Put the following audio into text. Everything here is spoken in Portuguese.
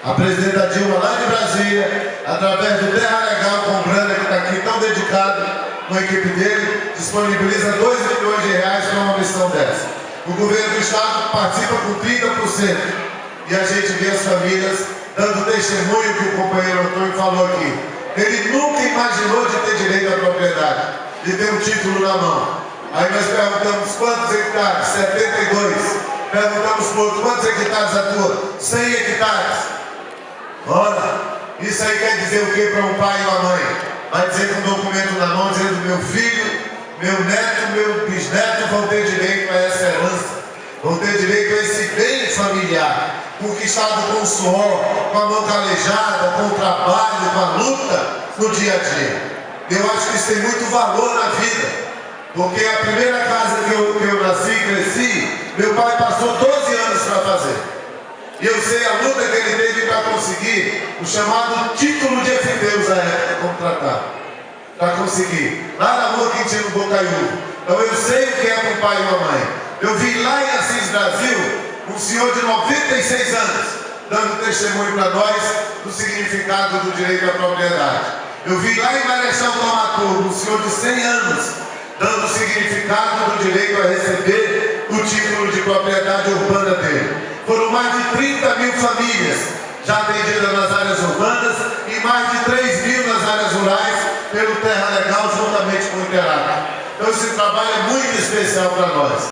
A presidenta Dilma, lá de Brasília, através do Terra Legal com Branda, que está aqui tão dedicado com a equipe dele, disponibiliza 2 milhões de reais para uma missão dessa. O governo do estado participa com 30%. E a gente vê as famílias dando testemunho que o companheiro Antônio falou aqui. Ele nunca imaginou de ter direito à propriedade, de ter um título na mão. Aí nós perguntamos quantos hectares? 72. Perguntamos para outro, quantos hectares atua? 100 hectares. Ora, isso aí quer dizer o que para um pai e uma mãe? Vai dizer com um documento na mão dizendo: meu filho, meu neto, meu bisneto vão ter direito a essa herança, vão ter direito a esse bem familiar, conquistado com o suor, com a mão calejada, com o trabalho, com a luta no dia a dia. Eu acho que isso tem muito valor na vida, porque a primeira casa que eu nasci e cresci, meu pai passou 12 anos para fazer. E eu sei a luta que ele teve para conseguir o chamado título de efetivos à época contratado. Para conseguir. Lá na rua Quintino Bocaiúva. Então eu sei o que é para um pai e uma mãe. Eu vi lá em Assis, Brasil, um senhor de 96 anos, dando testemunho para nós do significado do direito à propriedade. Eu vi lá em Marechal Thaumaturgo, um senhor de 100 anos, dando significado do direito a receber o título de propriedade urbana dele. Foram mais de 30 mil famílias já atendidas nas áreas urbanas e mais de 3 mil nas áreas rurais pelo Terra Legal juntamente com o Interac. Então esse trabalho é muito especial para nós.